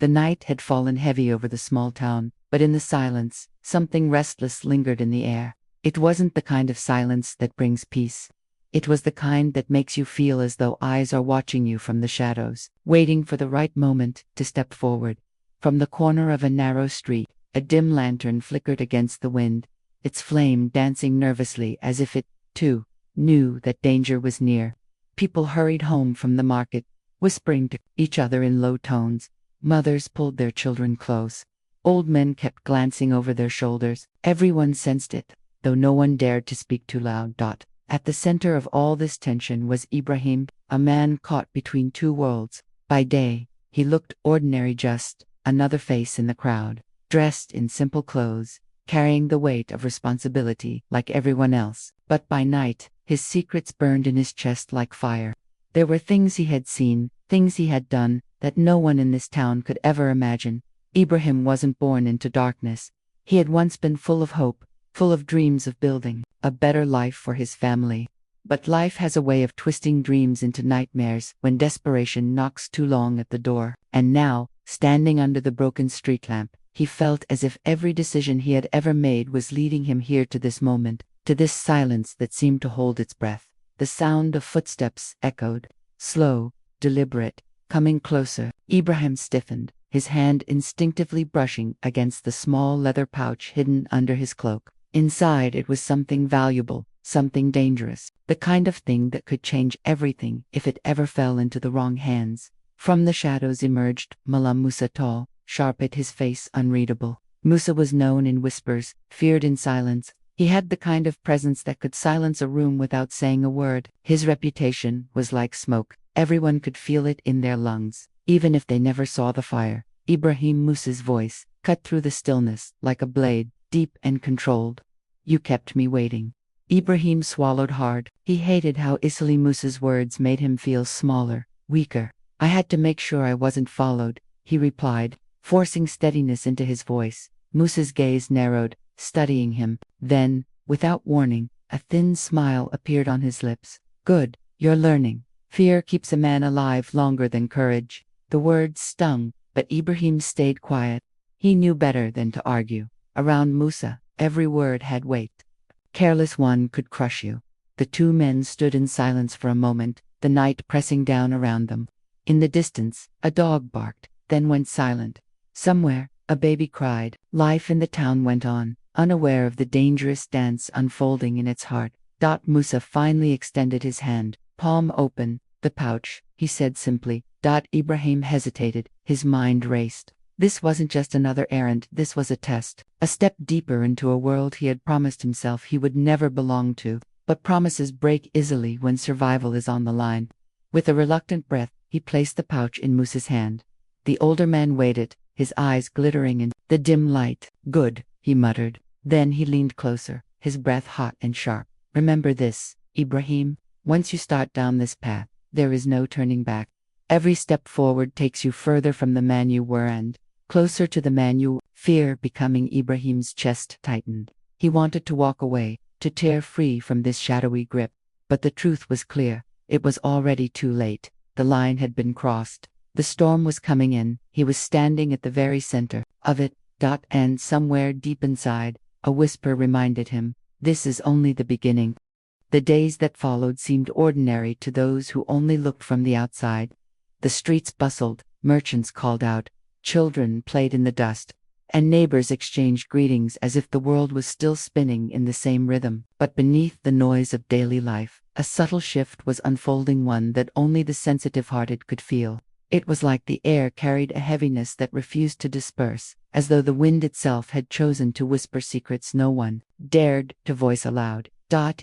The night had fallen heavy over the small town, but in the silence, something restless lingered in the air. It wasn't the kind of silence that brings peace. It was the kind that makes you feel as though eyes are watching you from the shadows, waiting for the right moment to step forward. From the corner of a narrow street, a dim lantern flickered against the wind, its flame dancing nervously as if it, too, knew that danger was near. People hurried home from the market, whispering to each other in low tones. Mothers pulled their children close. Old men kept glancing over their shoulders. Everyone sensed it, though no one dared to speak too loud. At the center of all this tension was Ibrahim, a man caught between two worlds. By day, he looked ordinary, just another face in the crowd, dressed in simple clothes, carrying the weight of responsibility like everyone else. But by night, his secrets burned in his chest like fire. There were things he had seen, things he had done, that no one in this town could ever imagine. Ibrahim wasn't born into darkness. He had once been full of hope, full of dreams of building a better life for his family. But life has a way of twisting dreams into nightmares when desperation knocks too long at the door. And now, standing under the broken street lamp, he felt as if every decision he had ever made was leading him here to this moment, to this silence that seemed to hold its breath. The sound of footsteps echoed, slow, deliberate, coming closer. Ibrahim stiffened, his hand instinctively brushing against the small leather pouch hidden under his cloak. Inside it was something valuable, something dangerous, the kind of thing that could change everything if it ever fell into the wrong hands. From the shadows emerged Mullah Musa, tall, sharp, at his face unreadable. Musa was known in whispers, feared in silence. He had the kind of presence that could silence a room without saying a word. His reputation was like smoke. Everyone could feel it in their lungs, even if they never saw the fire. Ibrahim Musa's voice cut through the stillness like a blade, deep and controlled. "You kept me waiting." Ibrahim swallowed hard. He hated how easily Musa's words made him feel smaller, weaker. "I had to make sure I wasn't followed," he replied, forcing steadiness into his voice. Musa's gaze narrowed, studying him. Then, without warning, a thin smile appeared on his lips. "Good, you're learning. Fear keeps a man alive longer than courage." The words stung, but Ibrahim stayed quiet. He knew better than to argue. Around Musa, every word had weight. Careless one could crush you. The two men stood in silence for a moment, the night pressing down around them. In the distance, a dog barked, then went silent. Somewhere, a baby cried. Life in the town went on, unaware of the dangerous dance unfolding in its heart. Musa finally extended his hand, palm open. "The pouch," he said simply. Ibrahim hesitated, his mind raced. This wasn't just another errand, this was a test, a step deeper into a world he had promised himself he would never belong to. But promises break easily when survival is on the line. With a reluctant breath, he placed the pouch in Musa's hand. The older man weighed it, his eyes glittering in the dim light. "Good," he muttered. Then he leaned closer, his breath hot and sharp. "Remember this, Ibrahim, once you start down this path, there is no turning back. Every step forward takes you further from the man you were and closer to the man you." Fear becoming Ibrahim's chest tightened. He wanted to walk away, to tear free from this shadowy grip. But the truth was clear. It was already too late. The line had been crossed. The storm was coming in. He was standing at the very center of it. And somewhere deep inside, a whisper reminded him, this is only the beginning. The days that followed seemed ordinary to those who only looked from the outside. The streets bustled, merchants called out, children played in the dust, and neighbors exchanged greetings as if the world was still spinning in the same rhythm. But beneath the noise of daily life, a subtle shift was unfolding, one that only the sensitive-hearted could feel. It was like the air carried a heaviness that refused to disperse, as though the wind itself had chosen to whisper secrets no one dared to voice aloud.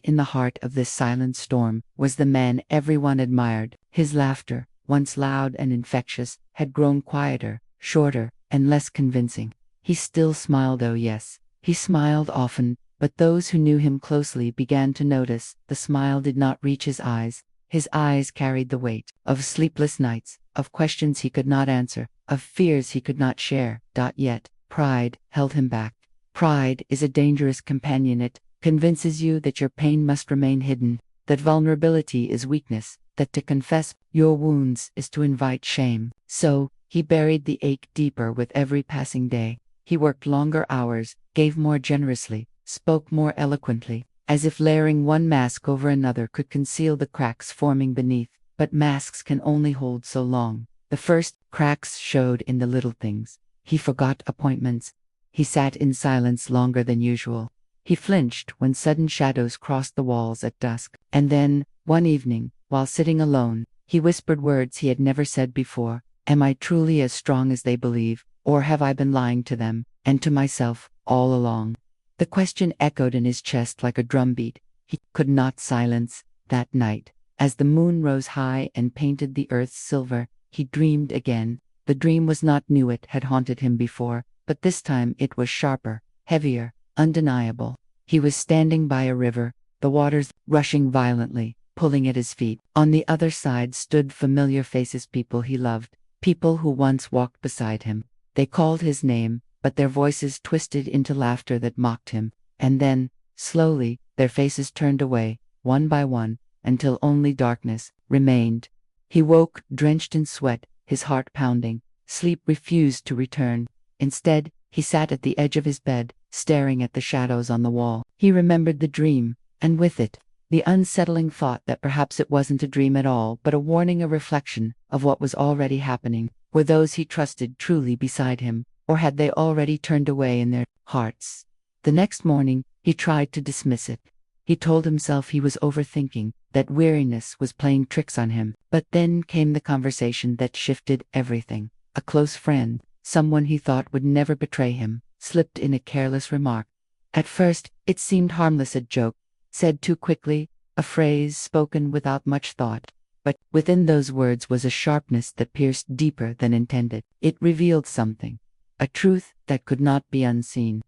In the heart of this silent storm was the man everyone admired. His laughter, once loud and infectious, had grown quieter, shorter, and less convincing. He still smiled, oh yes, he smiled often, but those who knew him closely began to notice the smile did not reach his eyes. His eyes carried the weight of sleepless nights, of questions he could not answer, of fears he could not share. Yet, pride held him back. Pride is a dangerous companion. It convinces you that your pain must remain hidden, that vulnerability is weakness, that to confess your wounds is to invite shame. So, He buried the ache deeper with every passing day. He worked longer hours, gave more generously, spoke more eloquently, as if layering one mask over another could conceal the cracks forming beneath. But masks can only hold so long. The first cracks showed in the little things. He forgot appointments. He sat in silence longer than usual. He flinched when sudden shadows crossed the walls at dusk. And then, one evening, while sitting alone, he whispered words he had never said before. Am I truly as strong as they believe, or have I been lying to them, and to myself, all along? The question echoed in his chest like a drumbeat. He could not silence. That night, as the moon rose high and painted the earth's silver, he dreamed again. The dream was not new, it had haunted him before, but this time it was sharper, heavier, undeniable. He was standing by a river, the waters rushing violently, pulling at his feet. On the other side stood familiar faces, people he loved, people who once walked beside him. They called his name, but their voices twisted into laughter that mocked him. And then, slowly, their faces turned away, one by one, until only darkness remained. He woke, drenched in sweat, his heart pounding. Sleep refused to return. Instead, he sat at the edge of his bed, staring at the shadows on the wall. He remembered the dream, and with it, the unsettling thought that perhaps it wasn't a dream at all, but a warning, a reflection of what was already happening. Were those he trusted truly beside him, or had they already turned away in their hearts? The next morning, he tried to dismiss it. He told himself he was overthinking, that weariness was playing tricks on him. But then came the conversation that shifted everything. A close friend, someone he thought would never betray him, slipped in a careless remark. At first, it seemed harmless, a joke, said too quickly, a phrase spoken without much thought. But within those words was a sharpness that pierced deeper than intended. It revealed something, a truth that could not be unseen.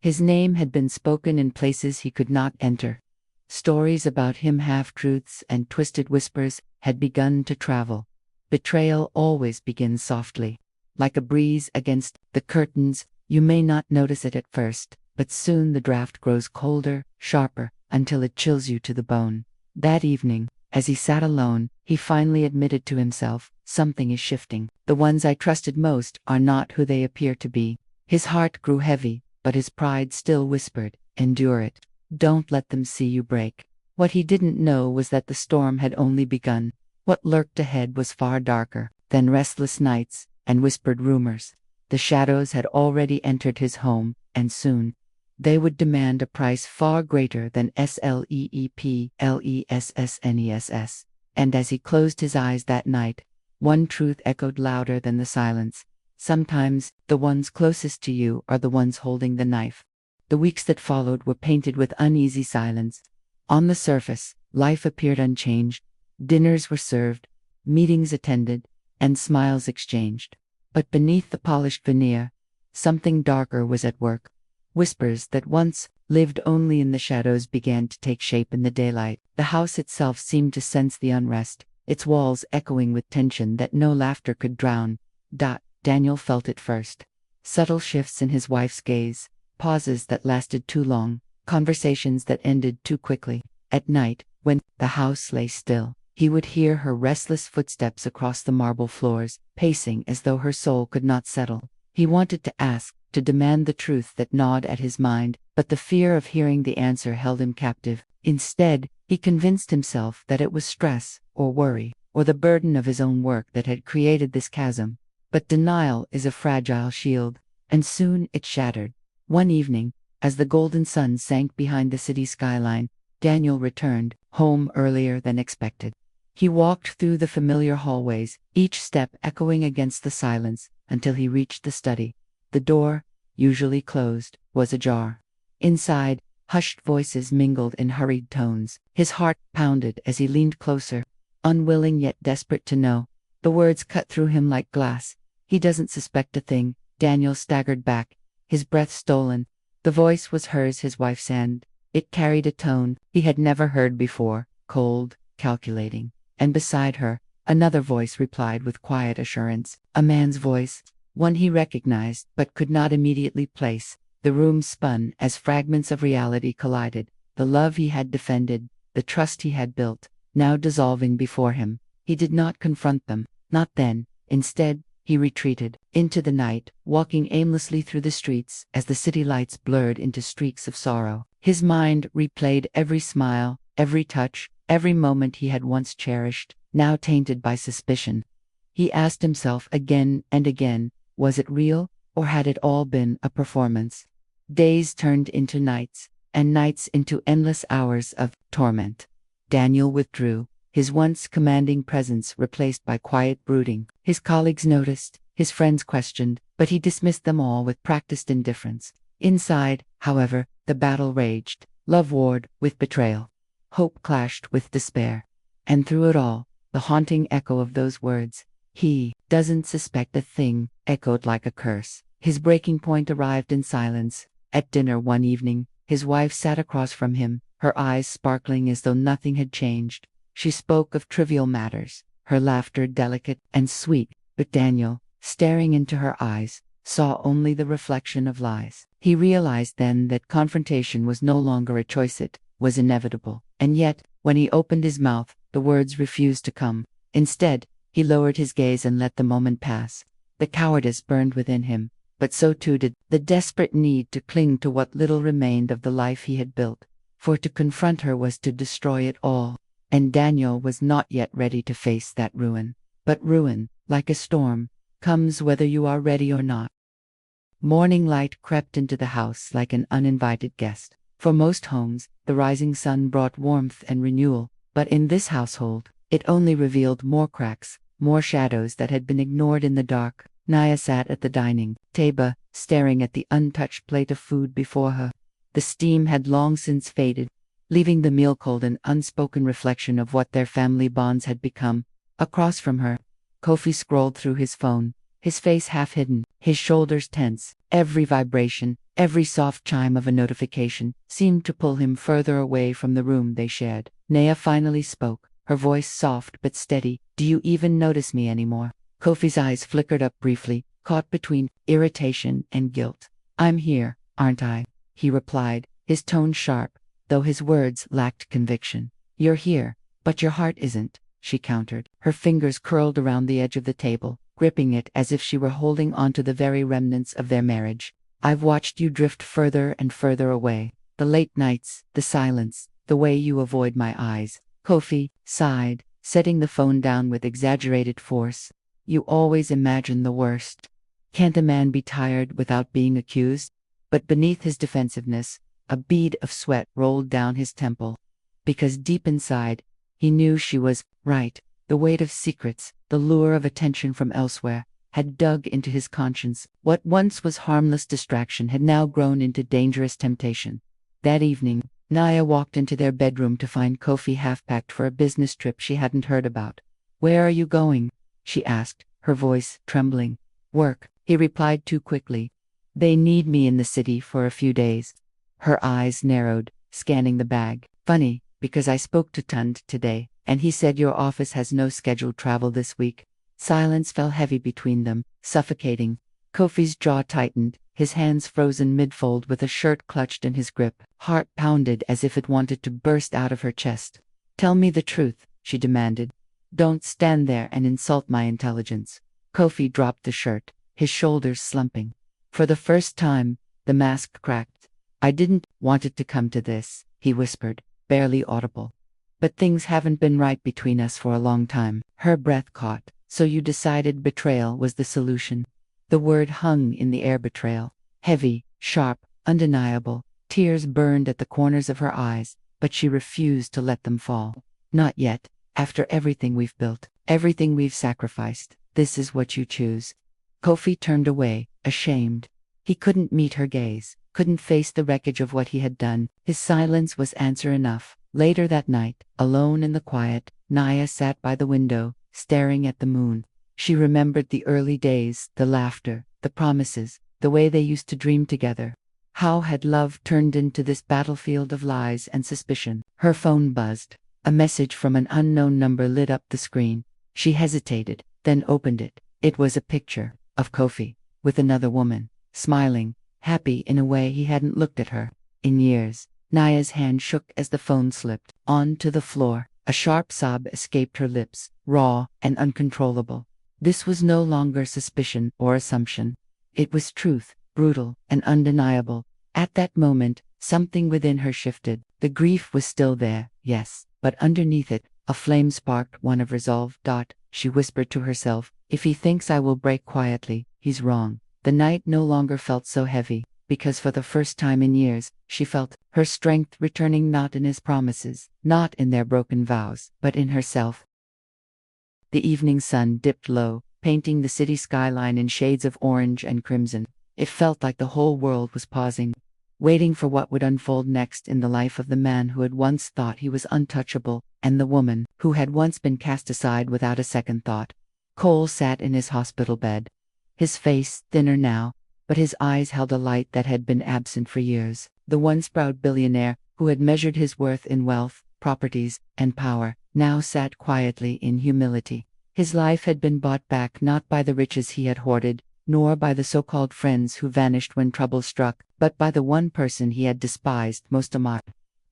His name had been spoken in places he could not enter. Stories about him, half-truths and twisted whispers, had begun to travel. Betrayal always begins softly. Like a breeze against the curtains, you may not notice it at first, but soon the draft grows colder, sharper, until it chills you to the bone. That evening, as he sat alone, he finally admitted to himself, something is shifting. The ones I trusted most are not who they appear to be. His heart grew heavy, but his pride still whispered, endure it. Don't let them see you break. What he didn't know was that the storm had only begun. What lurked ahead was far darker than restless nights and whispered rumors. The shadows had already entered his home, and soon they would demand a price far greater than sleeplessness. And as he closed his eyes that night, one truth echoed louder than the silence. Sometimes, the ones closest to you are the ones holding the knife. The weeks that followed were painted with uneasy silence. On the surface, life appeared unchanged. Dinners were served, meetings attended, and smiles exchanged. But beneath the polished veneer, something darker was at work. Whispers that once lived only in the shadows began to take shape in the daylight. The house itself seemed to sense the unrest, its walls echoing with tension that no laughter could drown. Daniel felt it first. Subtle shifts in his wife's gaze, pauses that lasted too long, conversations that ended too quickly. At night, when the house lay still, he would hear her restless footsteps across the marble floors, pacing as though her soul could not settle. He wanted to ask, to demand the truth that gnawed at his mind, but the fear of hearing the answer held him captive. Instead, he convinced himself that it was stress, or worry, or the burden of his own work that had created this chasm. But denial is a fragile shield, and soon it shattered. One evening, as the golden sun sank behind the city skyline, Daniel returned home earlier than expected. He walked through the familiar hallways, each step echoing against the silence, until he reached the study. The door, usually closed, was ajar. Inside, hushed voices mingled in hurried tones. His heart pounded as he leaned closer, unwilling yet desperate to know. The words cut through him like glass. He doesn't suspect a thing. Daniel staggered back, his breath stolen. The voice was hers, his wife's, and it carried a tone he had never heard before, cold, calculating. And beside her, another voice replied with quiet assurance, a man's voice, one he recognized but could not immediately place. The room spun as fragments of reality collided, the love he had defended, the trust he had built, now dissolving before him. He did not confront them, not then. Instead, he retreated into the night, walking aimlessly through the streets as the city lights blurred into streaks of sorrow. His mind replayed every smile, every touch, every moment he had once cherished, now tainted by suspicion. He asked himself again and again, was it real, or had it all been a performance? Days turned into nights, and nights into endless hours of torment. Daniel withdrew, his once commanding presence replaced by quiet brooding. His colleagues noticed, his friends questioned, but he dismissed them all with practiced indifference. Inside, however, the battle raged. Love warred with betrayal. Hope clashed with despair. And through it all, the haunting echo of those words, "He doesn't suspect a thing," echoed like a curse. His breaking point arrived in silence. At dinner one evening, his wife sat across from him, her eyes sparkling as though nothing had changed. She spoke of trivial matters, her laughter delicate and sweet, but Daniel, staring into her eyes, saw only the reflection of lies. He realized then that confrontation was no longer a choice, it was inevitable. And yet, when he opened his mouth, the words refused to come. Instead, he lowered his gaze and let the moment pass. The cowardice burned within him, but so too did the desperate need to cling to what little remained of the life he had built. For to confront her was to destroy it all. And Daniel was not yet ready to face that ruin. But ruin, like a storm, comes whether you are ready or not. Morning light crept into the house like an uninvited guest. For most homes, the rising sun brought warmth and renewal, but in this household, it only revealed more cracks, more shadows that had been ignored in the dark. Naya sat at the dining table, staring at the untouched plate of food before her. The steam had long since faded, leaving the meal cold, an unspoken reflection of what their family bonds had become. Across from her, Kofi scrolled through his phone, his face half hidden, his shoulders tense. Every vibration, every soft chime of a notification, seemed to pull him further away from the room they shared. Naya finally spoke, her voice soft but steady. "Do you even notice me anymore?" Kofi's eyes flickered up briefly, caught between irritation and guilt. "I'm here, aren't I?" he replied, his tone sharp, though his words lacked conviction. "You're here, but your heart isn't," she countered, her fingers curled around the edge of the table, gripping it as if she were holding on to the very remnants of their marriage. "I've watched you drift further and further away. The late nights, the silence, the way you avoid my eyes." Kofi sighed, setting the phone down with exaggerated force. "You always imagine the worst. Can't a man be tired without being accused?" But beneath his defensiveness, a bead of sweat rolled down his temple. Because deep inside, he knew she was right. The weight of secrets, the lure of attention from elsewhere, had dug into his conscience. What once was harmless distraction had now grown into dangerous temptation. That evening, Naya walked into their bedroom to find Kofi half-packed for a business trip she hadn't heard about. "Where are you going?" she asked, her voice trembling. "Work," he replied too quickly. "They need me in the city for a few days." Her eyes narrowed, scanning the bag. "Funny, because I spoke to Tund today, and he said your office has no scheduled travel this week." Silence fell heavy between them, suffocating. Kofi's jaw tightened, his hands frozen mid-fold with a shirt clutched in his grip. Heart pounded as if it wanted to burst out of her chest. "Tell me the truth," she demanded. "Don't stand there and insult my intelligence." Kofi dropped the shirt, his shoulders slumping. For the first time, the mask cracked. "I didn't want it to come to this," he whispered, barely audible. "But things haven't been right between us for a long time." Her breath caught. "So you decided betrayal was the solution?" The word hung in the air, betrayal. Heavy, sharp, undeniable. Tears burned at the corners of her eyes, but she refused to let them fall. "Not yet. After everything we've built, everything we've sacrificed, this is what you choose." Kofi turned away, ashamed. He couldn't meet her gaze, couldn't face the wreckage of what he had done. His silence was answer enough. Later that night, alone in the quiet, Naya sat by the window, staring at the moon. She remembered the early days, the laughter, the promises, the way they used to dream together. How had love turned into this battlefield of lies and suspicion? Her phone buzzed. A message from an unknown number lit up the screen. She hesitated, then opened it. It was a picture of Kofi, with another woman, smiling, happy in a way he hadn't looked at her in years. Naya's hand shook as the phone slipped on to the floor. A sharp sob escaped her lips, raw and uncontrollable. This was no longer suspicion or assumption. It was truth, brutal and undeniable. At that moment, something within her shifted. The grief was still there, yes, but underneath it, a flame sparked, one of resolve. She whispered to herself, if he thinks I will break quietly, he's wrong. The night no longer felt so heavy, because for the first time in years, she felt her strength returning, not in his promises, not in their broken vows, but in herself. The evening sun dipped low, painting the city skyline in shades of orange and crimson. It felt like the whole world was pausing, waiting for what would unfold next in the life of the man who had once thought he was untouchable, and the woman who had once been cast aside without a second thought. Cole sat in his hospital bed, his face thinner now, but his eyes held a light that had been absent for years. The once proud billionaire, who had measured his worth in wealth, properties, and power, now sat quietly in humility. His life had been bought back not by the riches he had hoarded, nor by the so-called friends who vanished when trouble struck, but by the one person he had despised most, Amara,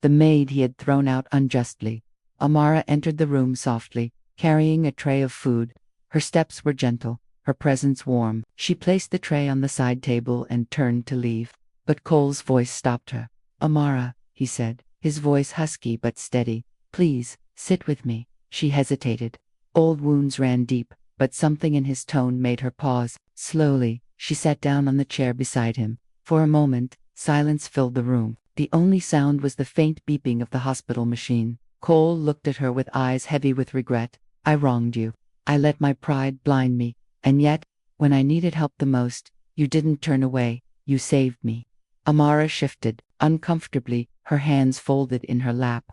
the maid he had thrown out unjustly. Amara entered the room softly, carrying a tray of food. Her steps were gentle, her presence warm. She placed the tray on the side table and turned to leave. But Cole's voice stopped her. Amara, he said, his voice husky but steady, please, sit with me. She hesitated. Old wounds ran deep, but something in his tone made her pause. Slowly, she sat down on the chair beside him. For a moment, silence filled the room. The only sound was the faint beeping of the hospital machine. Cole looked at her with eyes heavy with regret. I wronged you. I let my pride blind me. And yet, when I needed help the most, you didn't turn away. You saved me. Amara shifted, uncomfortably, her hands folded in her lap.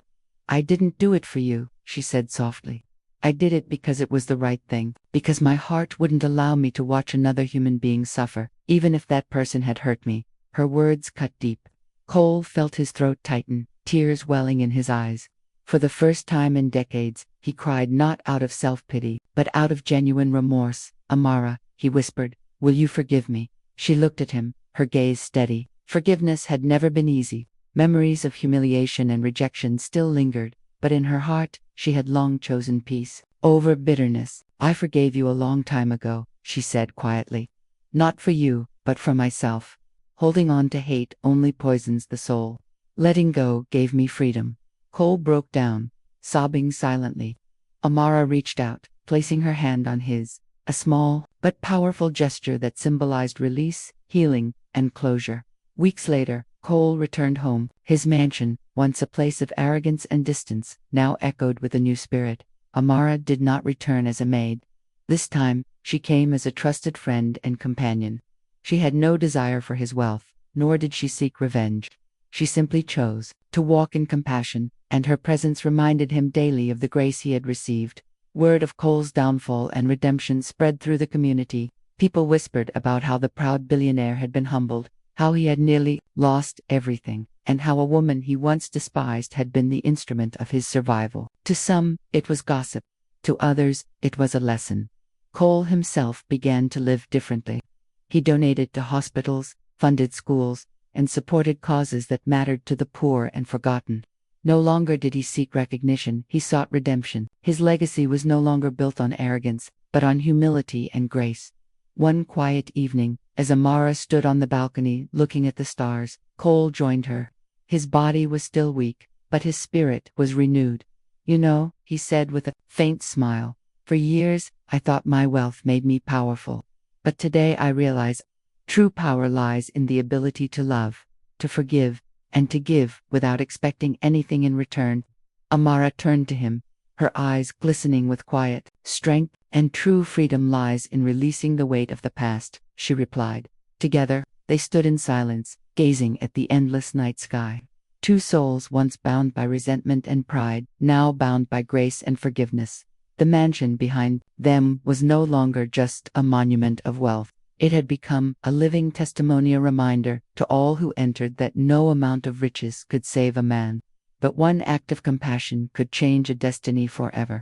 I didn't do it for you, she said softly. I did it because it was the right thing, because my heart wouldn't allow me to watch another human being suffer, even if that person had hurt me. Her words cut deep. Cole felt his throat tighten, tears welling in his eyes. For the first time in decades, he cried not out of self-pity, but out of genuine remorse. Amara, he whispered, will you forgive me? She looked at him, her gaze steady. Forgiveness had never been easy. Memories of humiliation and rejection still lingered, but in her heart, she had long chosen peace over bitterness. I forgave you a long time ago, she said quietly. Not for you, but for myself. Holding on to hate only poisons the soul. Letting go gave me freedom. Cole broke down, sobbing silently. Amara reached out, placing her hand on his, a small but powerful gesture that symbolized release, healing, and closure. Weeks later, Cole returned home. His mansion, once a place of arrogance and distance, now echoed with a new spirit. Amara did not return as a maid. This time, she came as a trusted friend and companion. She had no desire for his wealth, nor did she seek revenge. She simply chose to walk in compassion, and her presence reminded him daily of the grace he had received. Word of Cole's downfall and redemption spread through the community. People whispered about how the proud billionaire had been humbled, how he had nearly lost everything, and how a woman he once despised had been the instrument of his survival. To some, it was gossip. To others, it was a lesson. Cole himself began to live differently. He donated to hospitals, funded schools, and supported causes that mattered to the poor and forgotten. No longer did he seek recognition, he sought redemption. His legacy was no longer built on arrogance, but on humility and grace. One quiet evening, as Amara stood on the balcony looking at the stars, Cole joined her. His body was still weak, but his spirit was renewed. You know, he said with a faint smile, for years I thought my wealth made me powerful. But today I realize true power lies in the ability to love, to forgive, and to give without expecting anything in return. Amara turned to him, her eyes glistening with quiet strength. And true freedom lies in releasing the weight of the past, she replied. Together, they stood in silence, gazing at the endless night sky. Two souls once bound by resentment and pride, now bound by grace and forgiveness. The mansion behind them was no longer just a monument of wealth. It had become a living testimony, a reminder to all who entered that no amount of riches could save a man, but one act of compassion could change a destiny forever.